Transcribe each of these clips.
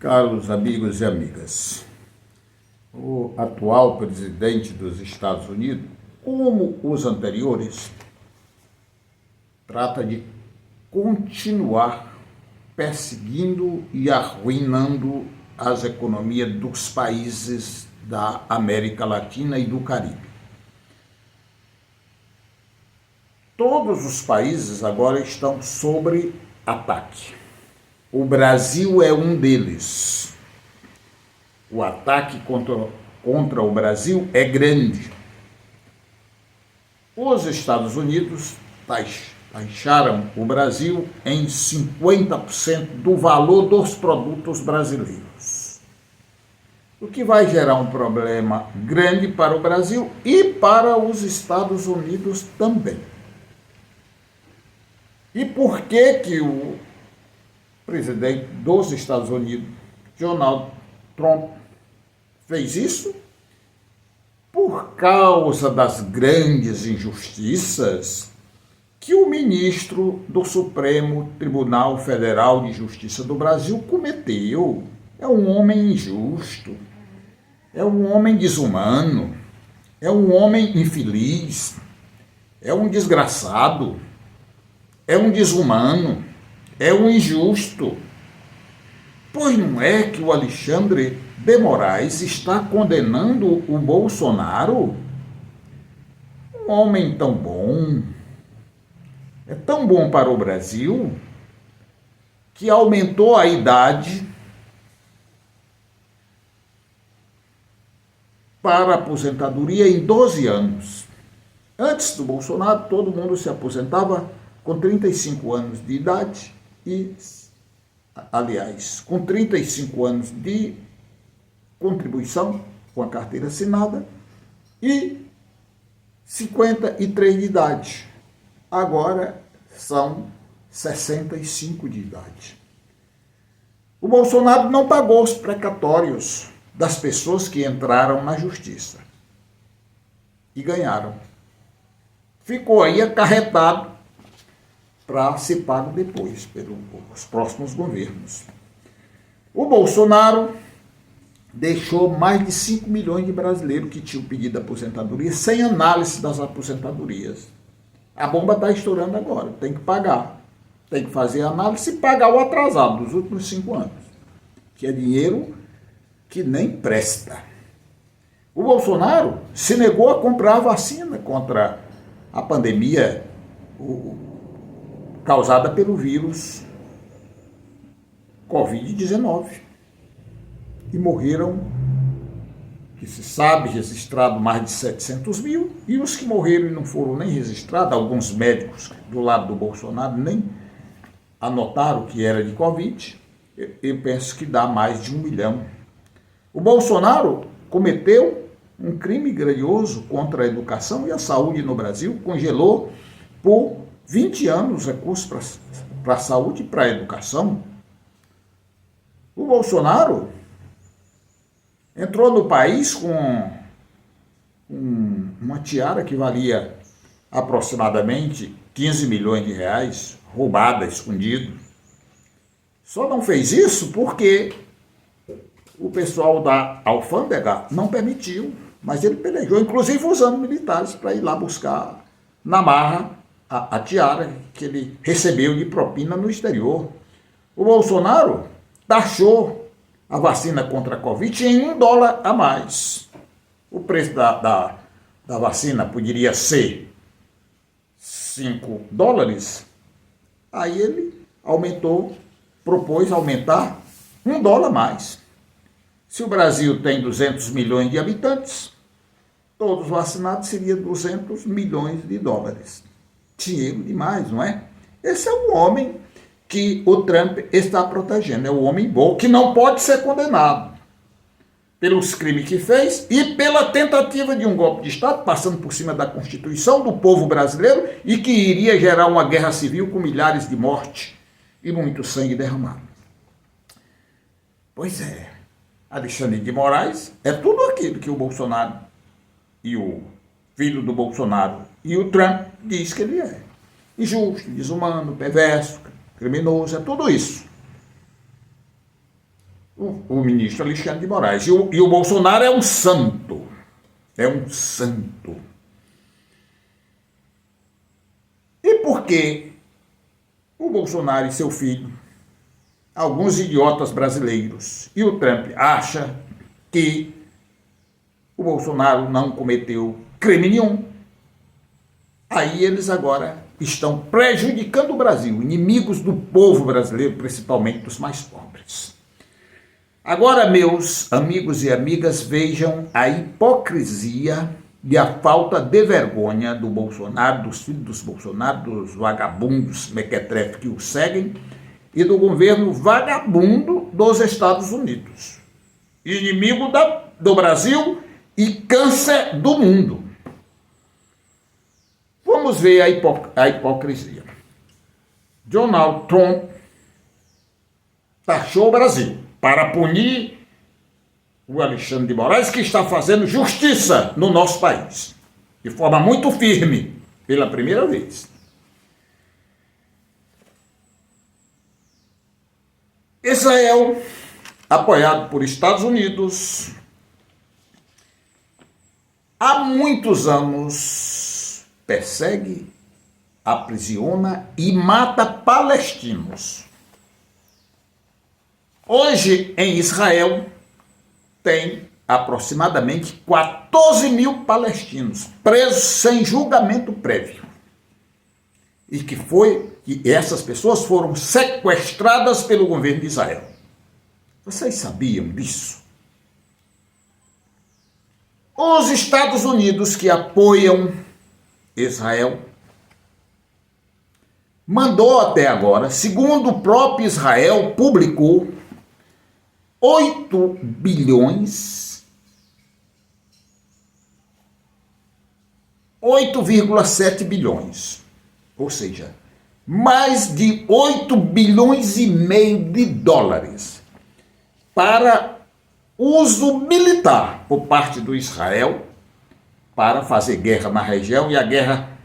Caros amigos e amigas, o atual presidente dos Estados Unidos, como os anteriores, trata de continuar perseguindo e arruinando as economias dos países da América Latina e do Caribe. Todos os países agora estão sob ataque. O Brasil é um deles. O ataque contra o Brasil é grande. Os Estados Unidos taxaram o Brasil em 50% do valor dos produtos brasileiros, o que vai gerar um problema grande para o Brasil e para os Estados Unidos também. E por que o presidente dos Estados Unidos, Donald Trump, fez isso? Por causa das grandes injustiças que o ministro do Supremo Tribunal Federal de Justiça do Brasil cometeu. É um homem injusto, é um homem desumano, é um homem infeliz, é um desgraçado, é um desumano, é um injusto. Pois não é que o Alexandre de Moraes está condenando o Bolsonaro? Um homem tão bom, é tão bom para o Brasil, que aumentou a idade para a aposentadoria em 12 anos. Antes do Bolsonaro, todo mundo se aposentava com 35 anos de idade e, aliás, com 35 anos de contribuição com a carteira assinada e 53 de idade. Agora são 65 de idade. O Bolsonaro não pagou os precatórios das pessoas que entraram na justiça e ganharam. Ficou aí acarretado para ser pago depois pelos próximos governos. O Bolsonaro deixou mais de 5 milhões de brasileiros que tinham pedido aposentadoria sem análise das aposentadorias. A bomba está estourando agora, tem que pagar. Tem que fazer análise e pagar o atrasado dos últimos 5 anos, que é dinheiro que nem presta. O Bolsonaro se negou a comprar a vacina contra a pandemia causada pelo vírus Covid-19. E morreram, que se sabe, registrado mais de 700 mil, e os que morreram e não foram nem registrados, alguns médicos do lado do Bolsonaro nem anotaram que era de Covid, eu penso que dá mais de 1 milhão. O Bolsonaro cometeu um crime grandioso contra a educação e a saúde no Brasil, congelou por 20 anos recursos para a saúde e para a educação. O Bolsonaro entrou no país com uma tiara que valia aproximadamente 15 milhões de reais, roubada, escondido. Só não fez isso porque o pessoal da alfândega não permitiu, mas ele pelejou, inclusive usando militares para ir lá buscar na marra a tiara que ele recebeu de propina no exterior. O Bolsonaro taxou a vacina contra a Covid em $1 a mais. O preço da vacina poderia ser $5. Aí ele propôs aumentar $1 a mais. Se o Brasil tem 200 milhões de habitantes, todos vacinados seria 200 milhões de dólares. Dinheiro demais, não é? Esse é um homem que o Trump está protegendo. É um homem bom que não pode ser condenado pelos crimes que fez e pela tentativa de um golpe de Estado, passando por cima da Constituição, do povo brasileiro, e que iria gerar uma guerra civil com milhares de mortes e muito sangue derramado. Pois é, Alexandre de Moraes é tudo aquilo que o Bolsonaro e o filho do Bolsonaro e o Trump diz que ele é. Injusto, desumano, perverso, criminoso, é tudo isso. o ministro Alexandre de Moraes. E o Bolsonaro é um santo. É um santo. E por que o Bolsonaro e seu filho, alguns idiotas brasileiros, e o Trump acha que o Bolsonaro não cometeu crime nenhum? Aí eles agora estão prejudicando o Brasil, inimigos do povo brasileiro, principalmente dos mais pobres. Agora, meus amigos e amigas, vejam a hipocrisia e a falta de vergonha do Bolsonaro, dos filhos dos Bolsonaro, dos vagabundos mequetrefe que o seguem, e do governo vagabundo dos Estados Unidos. Inimigo do Brasil e câncer do mundo. Vamos ver a hipocrisia. Donald Trump taxou o Brasil para punir o Alexandre de Moraes, que está fazendo justiça no nosso país, de forma muito firme, pela primeira vez. Israel, apoiado por Estados Unidos, há muitos anos persegue, aprisiona e mata palestinos. Hoje, em Israel, tem aproximadamente 14 mil palestinos presos sem julgamento prévio. E que essas pessoas foram sequestradas pelo governo de Israel. Vocês sabiam disso? Os Estados Unidos, que apoiam Israel, mandou até agora, segundo o próprio Israel publicou, 8,7 bilhões, ou seja, mais de 8 bilhões e meio de dólares para uso militar por parte do Israel para fazer guerra na região, e a guerra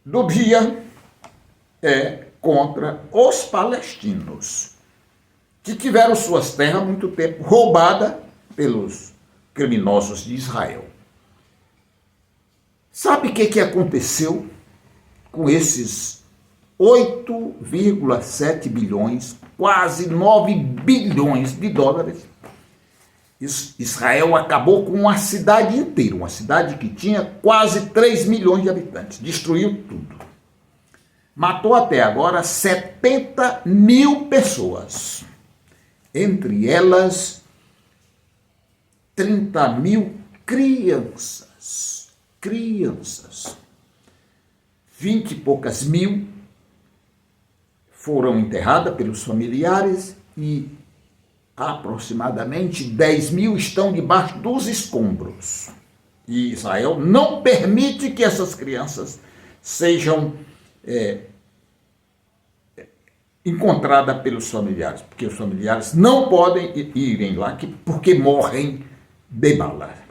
do dia é contra os palestinos, que tiveram suas terras há muito tempo roubadas pelos criminosos de Israel. Sabe o que aconteceu com esses 8,7 bilhões, quase 9 bilhões de dólares? Israel acabou com uma cidade inteira, uma cidade que tinha quase 3 milhões de habitantes, destruiu tudo. Matou até agora 70 mil pessoas, entre elas 30 mil crianças, 20 e poucas mil foram enterradas pelos familiares e aproximadamente 10 mil estão debaixo dos escombros. E Israel não permite que essas crianças sejam encontradas pelos familiares, porque os familiares não podem irem lá porque morrem de bala.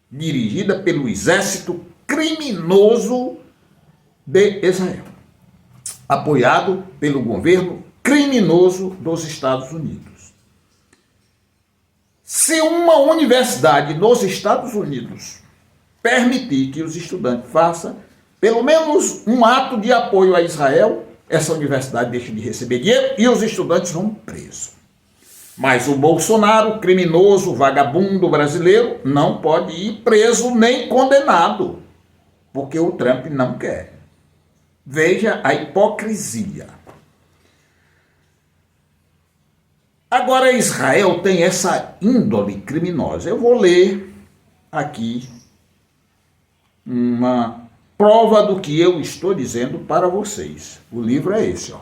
Dirigida pelo exército criminoso de Israel, apoiado pelo governo criminoso dos Estados Unidos. Se uma universidade nos Estados Unidos permitir que os estudantes façam pelo menos um ato de apoio a Israel, essa universidade deixa de receber dinheiro e os estudantes vão presos. Mas o Bolsonaro, criminoso, vagabundo brasileiro, não pode ir preso nem condenado, porque o Trump não quer. Veja a hipocrisia. Agora, Israel tem essa índole criminosa. Eu vou ler aqui uma prova do que eu estou dizendo para vocês. O livro é esse, ó.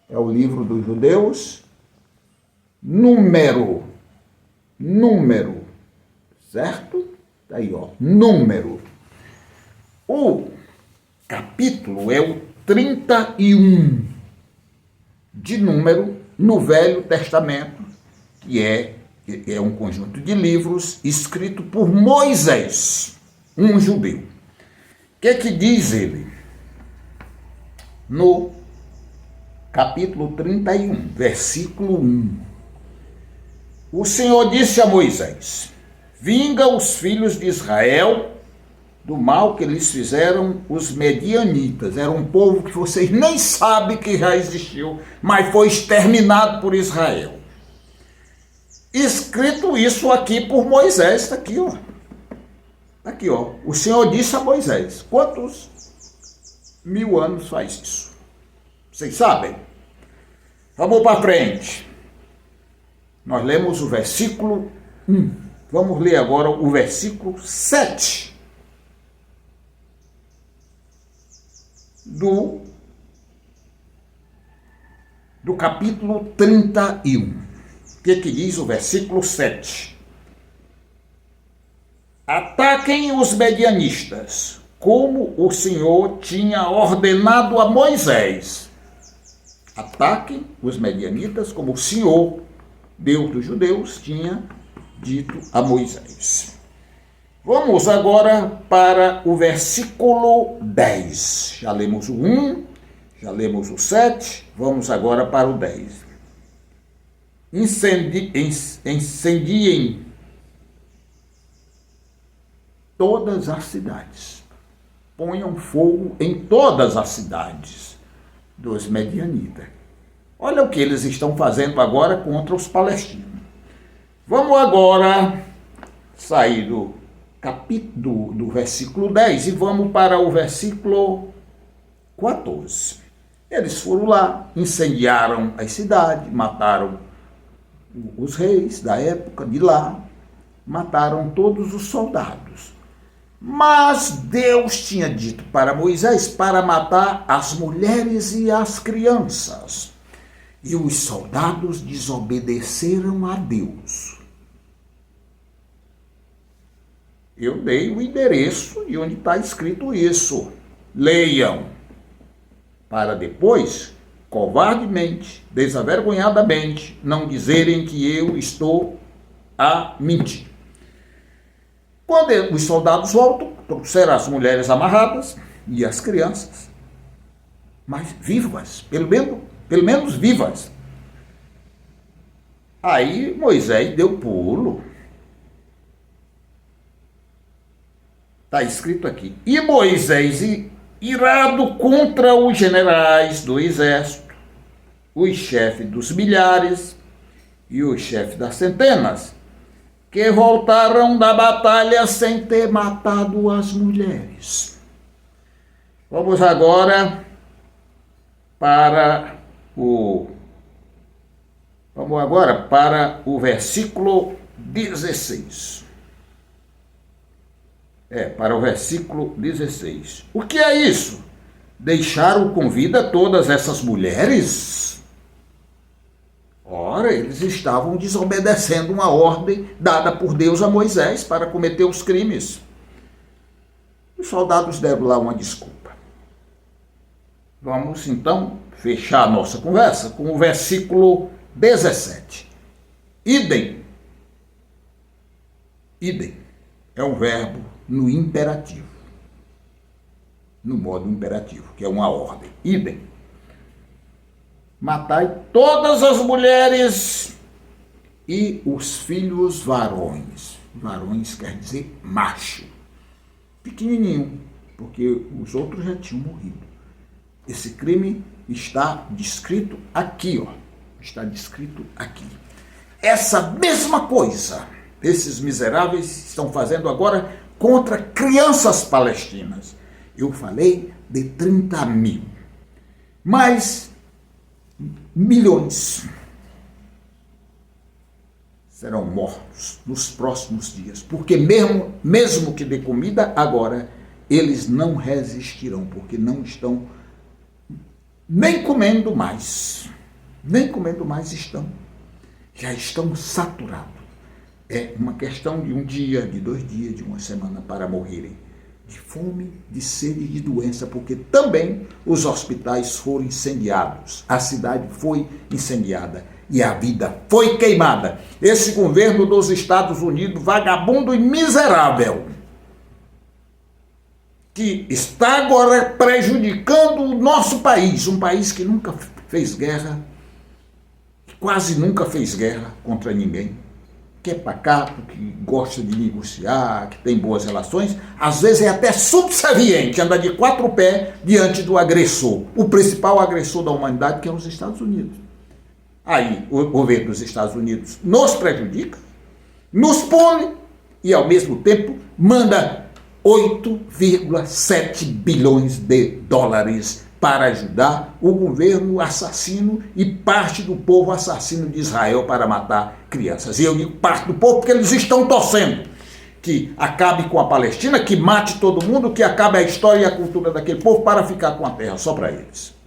É o livro dos judeus, número, certo? Tá aí, ó, número. O capítulo é o 31 de Número no Velho Testamento, que é um conjunto de livros escrito por Moisés, um judeu. O que diz ele? No capítulo 31, versículo 1. O Senhor disse a Moisés: vinga os filhos de Israel do mal que lhes fizeram os medianitas. Era um povo que vocês nem sabem que já existiu, mas foi exterminado por Israel. Escrito isso aqui por Moisés, está aqui, ó. Aqui, ó. O Senhor disse a Moisés. Quantos 1000 anos faz isso? Vocês sabem? Vamos para frente. Nós lemos o versículo 1. Vamos ler agora o versículo 7 do capítulo 31. O que diz o versículo 7? Ataquem os medianistas, como o Senhor tinha ordenado a Moisés. Ataquem os medianitas, como o Senhor, Deus dos judeus, tinha dito a Moisés. Vamos agora para o versículo 10. Já lemos o 1, já lemos o 7, vamos agora para o 10. Incendiem todas as cidades. Ponham fogo em todas as cidades dos medianitas. Olha o que eles estão fazendo agora contra os palestinos. Vamos agora sair do versículo 10 e vamos para o versículo 14. Eles foram lá, incendiaram as cidades, mataram os reis da época de lá, mataram todos os soldados. Mas Deus tinha dito para Moisés para matar as mulheres e as crianças. E os soldados desobedeceram a Deus. Eu dei o endereço e onde está escrito isso. Leiam. Para depois, covardemente, desavergonhadamente, não dizerem que eu estou a mentir. Quando os soldados voltam, trouxeram as mulheres amarradas e as crianças, mas vivas, pelo menos vivas. Aí Moisés deu pulo. Está escrito aqui. E Moisés, irado contra os generais do exército, os chefes dos milhares e os chefes das centenas, que voltaram da batalha sem ter matado as mulheres. Vamos agora para o versículo 16. Para o versículo 16. O que é isso? Deixaram com vida todas essas mulheres? Ora, eles estavam desobedecendo uma ordem dada por Deus a Moisés para cometer os crimes. Os soldados deram lá uma desculpa. Vamos, então, fechar a nossa conversa com o versículo 17. Idem. Idem é um verbo no imperativo. No modo imperativo, que é uma ordem. Idem. Matai todas as mulheres e os filhos varões. Varões quer dizer macho. Pequenininho, porque os outros já tinham morrido. Esse crime está descrito aqui, ó. Está descrito aqui. Essa mesma coisa, esses miseráveis estão fazendo agora contra crianças palestinas. Eu falei de 30 mil. Mas milhões serão mortos nos próximos dias, porque mesmo que dê comida agora, eles não resistirão, porque não estão nem comendo mais estão, já estão saturados. É uma questão de um dia, de 2 dias, de uma semana para morrerem de fome, de sede e de doença, porque também os hospitais foram incendiados, a cidade foi incendiada e a vida foi queimada. Esse governo dos Estados Unidos, vagabundo e miserável, que está agora prejudicando o nosso país, um país que nunca fez guerra, quase nunca fez guerra contra ninguém, que é pacato, que gosta de negociar, que tem boas relações, às vezes é até subserviente, anda de quatro pés diante do agressor, o principal agressor da humanidade, que é os Estados Unidos. Aí o governo dos Estados Unidos nos prejudica, nos pune e ao mesmo tempo manda 8,7 bilhões de dólares para ajudar o governo assassino e parte do povo assassino de Israel para matar crianças. E eu digo parte do povo porque eles estão torcendo que acabe com a Palestina, que mate todo mundo, que acabe a história e a cultura daquele povo para ficar com a terra só para eles.